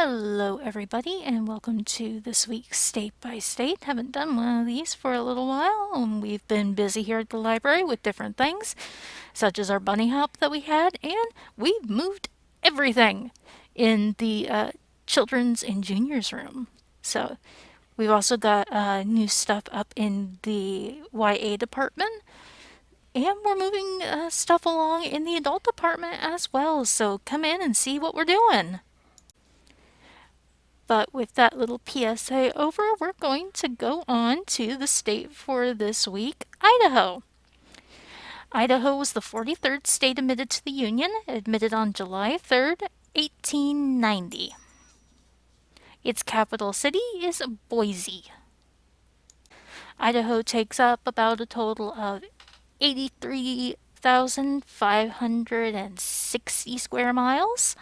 Hello everybody and welcome to this week's State by State. Haven't done one of these for a little while and we've been busy here at the library with different things such as our bunny hop that we had, and we've moved everything in the children's and juniors room. So we've also got new stuff up in the YA department, and we're moving stuff along in the adult department as well, so come in and see what we're doing. But with that little PSA over, we're going to go on to the state for this week, Idaho. Idaho was the 43rd state admitted to the Union, admitted on July 3rd, 1890. Its capital city is Boise. Idaho takes up about a total of 83,560 square miles.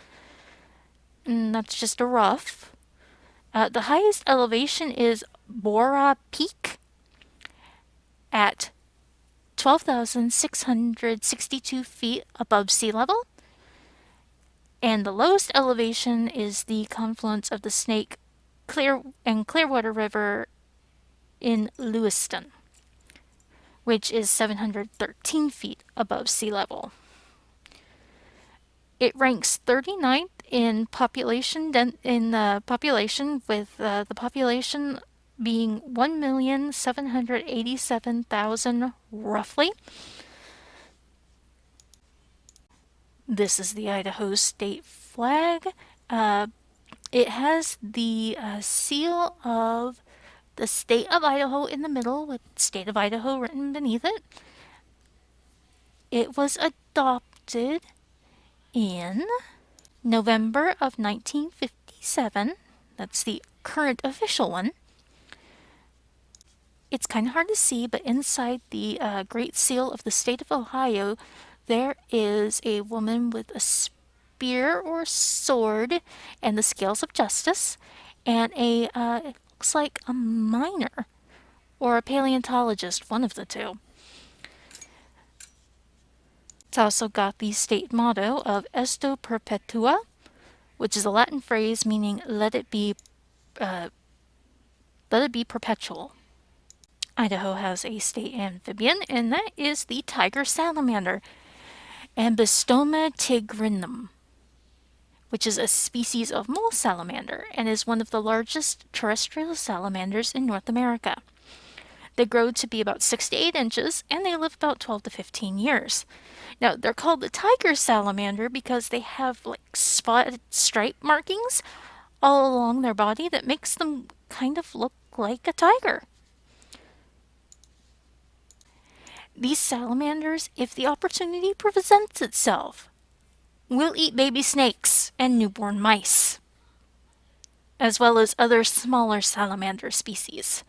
And that's just a rough. The highest elevation is Bora Peak at 12,662 feet above sea level. And the lowest elevation is the confluence of the Snake and Clearwater River in Lewiston, which is 713 feet above sea level. It ranks 39th in population with the population being 1,787,000 roughly. This is the Idaho State flag. It has the seal of the state of Idaho in the middle with State of Idaho written beneath it. It was adopted in November of 1957. That's the current official one. It's kind of hard to see, but inside the Great Seal of the State of Ohio, there is a woman with a spear or sword and the scales of justice, and it looks like a miner or a paleontologist, one of the two. It's also got the state motto of Esto Perpetua, which is a Latin phrase meaning let it be perpetual. Idaho has a state amphibian, and that is the tiger salamander, Ambystoma tigrinum, which is a species of mole salamander and is one of the largest terrestrial salamanders in North America. They grow to be about 6 to 8 inches, and they live about 12 to 15 years. Now, they're called the tiger salamander because they have like spotted stripe markings all along their body that makes them kind of look like a tiger. These salamanders, if the opportunity presents itself, will eat baby snakes and newborn mice, as well as other smaller salamander species.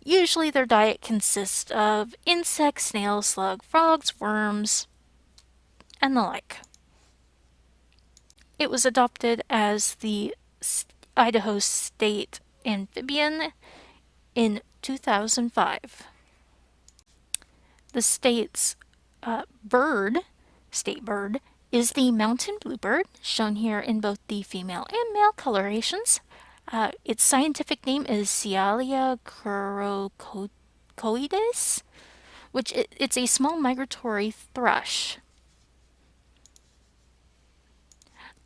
Usually their diet consists of insects, snails, slugs, frogs, worms, and the like. It was adopted as the Idaho State amphibian in 2005. The state's state bird, is the mountain bluebird, shown here in both the female and male colorations. Its scientific name is Cialia corocoides, which it's a small migratory thrush.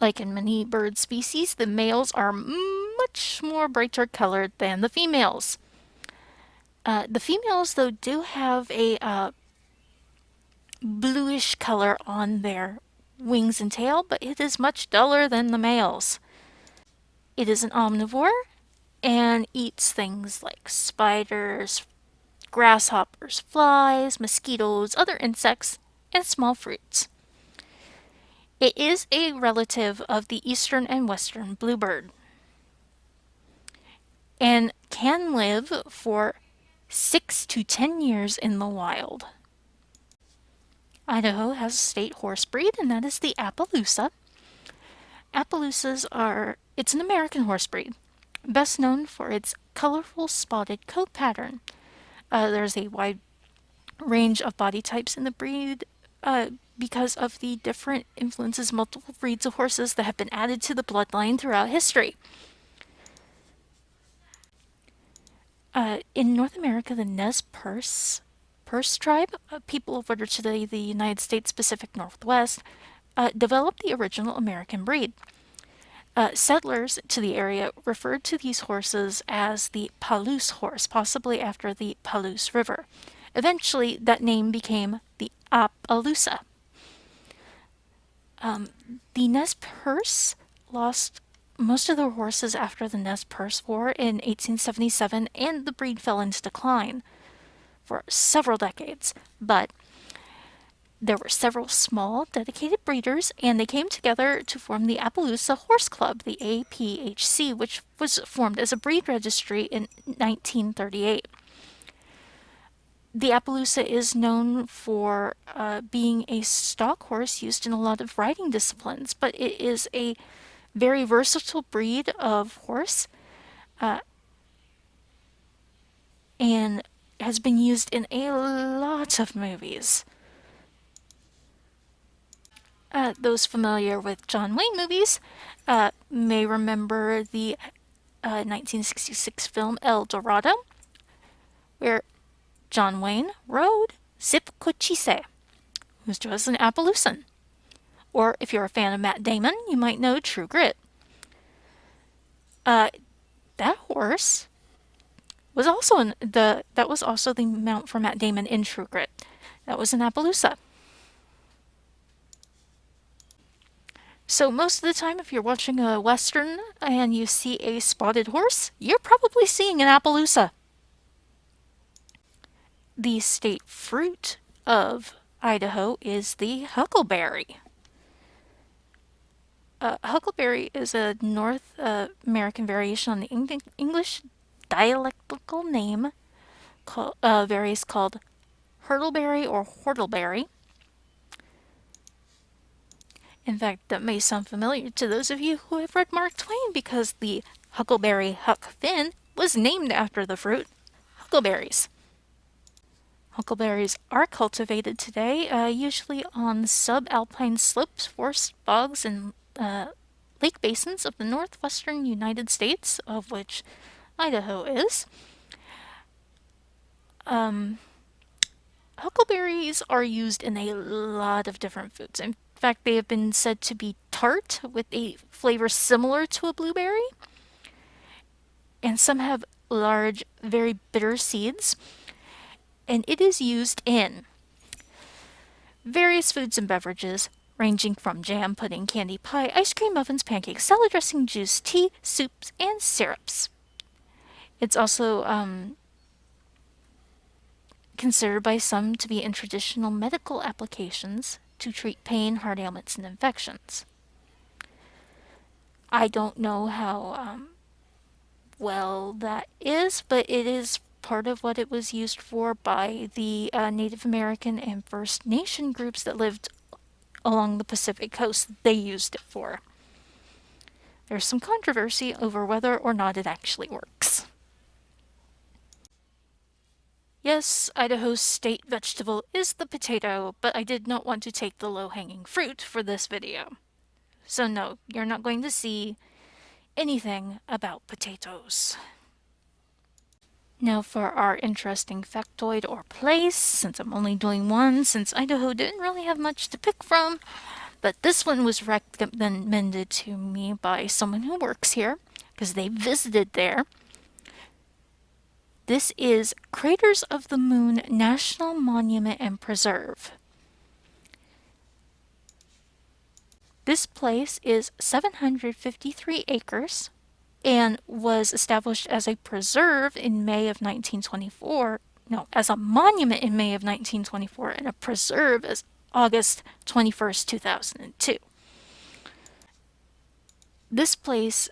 Like in many bird species, the males are much more brighter colored than the females. The females, though, do have a bluish color on their wings and tail, but it is much duller than the males. It is an omnivore and eats things like spiders, grasshoppers, flies, mosquitoes, other insects, and small fruits. It is a relative of the eastern and western bluebird and can live for 6 to 10 years in the wild. Idaho has a state horse breed, and that is the Appaloosa. It's an American horse breed, best known for its colorful spotted coat pattern. There's a wide range of body types in the breed, because of the different influences, multiple breeds of horses that have been added to the bloodline throughout history. In North America, the Nez Perce tribe, people of what are today the United States Pacific Northwest, developed the original American breed. Settlers to the area referred to these horses as the Palouse horse, possibly after the Palouse River. Eventually, that name became the Appaloosa. The Nez Perce lost most of their horses after the Nez Perce War in 1877, and the breed fell into decline for several decades. But there were several small, dedicated breeders, and they came together to form the Appaloosa Horse Club, the APHC, which was formed as a breed registry in 1938. The Appaloosa is known for being a stock horse used in a lot of riding disciplines, but it is a very versatile breed of horse and has been used in a lot of movies. Those familiar with John Wayne movies may remember the 1966 film El Dorado, where John Wayne rode Zip Cochise, who's just an Appaloosan. Or if you're a fan of Matt Damon, you might know True Grit. That horse was also that was also the mount for Matt Damon in True Grit. That was an Appaloosa. So most of the time, if you're watching a Western and you see a spotted horse, you're probably seeing an Appaloosa. The state fruit of Idaho is the huckleberry. Huckleberry is a North American variation on the English dialectical name called hurtleberry or whortleberry. In fact, that may sound familiar to those of you who have read Mark Twain, because the huckleberry Huck Finn was named after the fruit, huckleberries. Huckleberries are cultivated today, usually on subalpine slopes, forest bogs, and lake basins of the northwestern United States, of which Idaho is. Huckleberries are used in a lot of different foods. In fact, they have been said to be tart with a flavor similar to a blueberry. And some have large, very bitter seeds. And it is used in various foods and beverages, ranging from jam, pudding, candy, pie, ice cream, muffins, pancakes, salad dressing, juice, tea, soups, and syrups. It's also considered by some to be in traditional medical applications to treat pain, heart ailments, and infections. I don't know how well that is, but it is part of what it was used for by the Native American and First Nation groups that lived along the Pacific coast. They used it for. There's some controversy over whether or not it actually works. Yes, Idaho's state vegetable is the potato, but I did not want to take the low-hanging fruit for this video. So no, you're not going to see anything about potatoes. Now for our interesting factoid or place, since I'm only doing one, since Idaho didn't really have much to pick from, but this one was recommended to me by someone who works here, because they visited there. This is Craters of the Moon National Monument and Preserve. This place is 753 acres and was established as a preserve in May of 1924. No, as a monument in May of 1924 and a preserve as August 21st, 2002. This place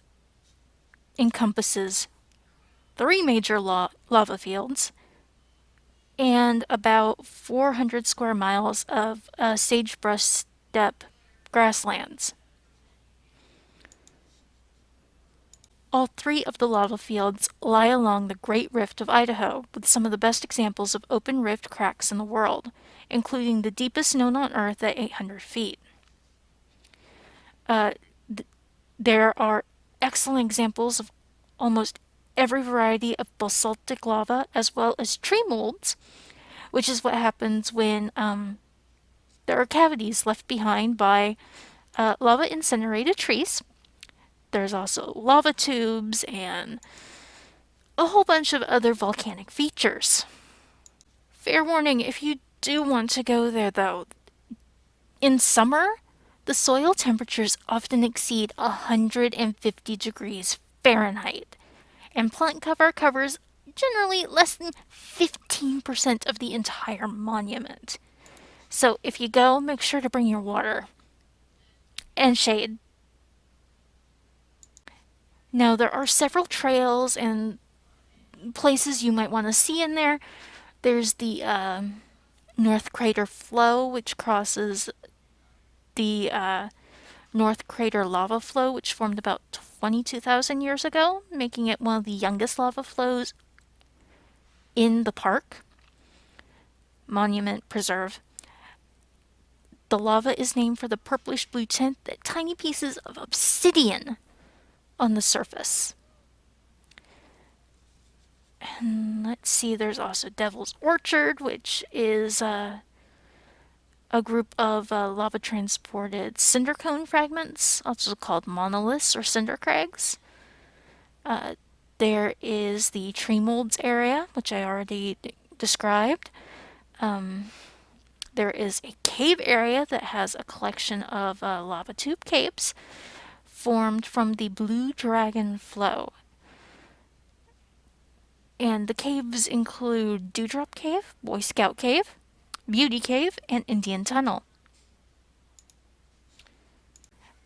encompasses 3 major lava fields and about 400 square miles of sagebrush steppe grasslands. All three of the lava fields lie along the Great Rift of Idaho, with some of the best examples of open rift cracks in the world, including the deepest known on Earth at 800 feet. There are excellent examples of almost every variety of basaltic lava, as well as tree molds, which is what happens when there are cavities left behind by lava incinerated trees. There's also lava tubes and a whole bunch of other volcanic features. Fair warning, if you do want to go there though, in summer, the soil temperatures often exceed 150 degrees Fahrenheit, and plant cover covers generally less than 15% of the entire monument. So if you go, make sure to bring your water and shade. Now, there are several trails and places you might want to see in there. There's the North Crater Flow, which crosses the North Crater Lava Flow, which formed about 22,000 years ago, making it one of the youngest lava flows in the park. Monument Preserve. The lava is named for the purplish blue tint that tiny pieces of obsidian on the surface. And let's see, there's also Devil's Orchard, which is a group of lava transported cinder cone fragments, also called monoliths or cinder crags. There is the tree molds area, which I already described. There is a cave area that has a collection of lava tube caves formed from the Blue Dragon Flow. And the caves include Dewdrop Cave, Boy Scout Cave, Beauty Cave, and Indian Tunnel.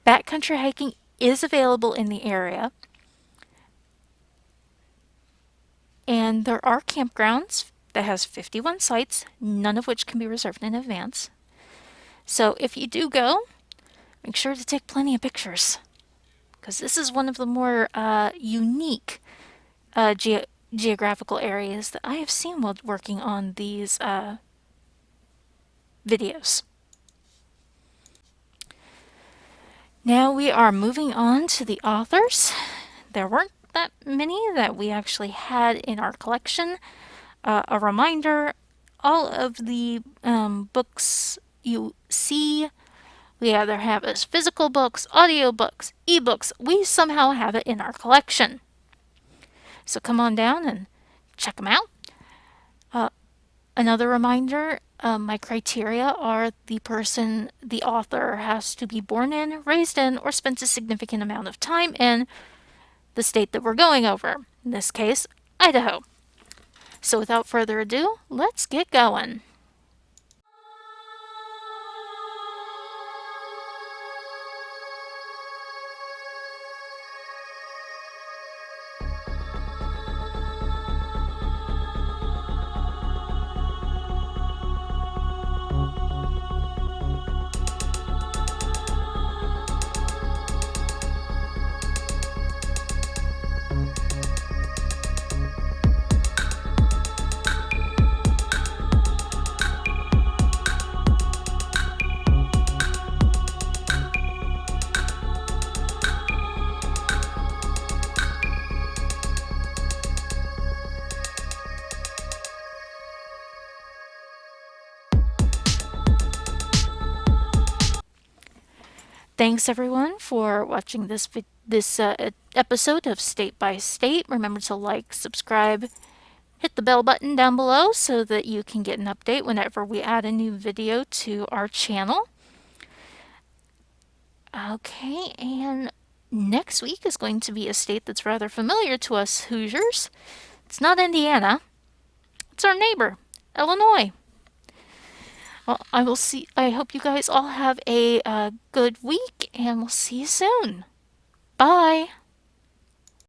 Backcountry hiking is available in the area, and there are campgrounds that has 51 sites, none of which can be reserved in advance. So if you do go, make sure to take plenty of pictures, because this is one of the more unique geographical areas that I have seen while working on these videos. Now we are moving on to the authors. There weren't that many that we actually had in our collection. A reminder, all of the books you see, we either have as physical books, audio books, ebooks. We somehow have it in our collection. So come on down and check them out. Another reminder, my criteria are the author has to be born in, raised in, or spent a significant amount of time in the state that we're going over. In this case, Idaho. So without further ado, let's get going. Thanks everyone for watching this episode of State by State. Remember to like, subscribe, hit the bell button down below so that you can get an update whenever we add a new video to our channel. Okay, and next week is going to be a state that's rather familiar to us Hoosiers. It's not Indiana. It's our neighbor, Illinois. Well, I hope you guys all have a good week, and we'll see you soon. Bye.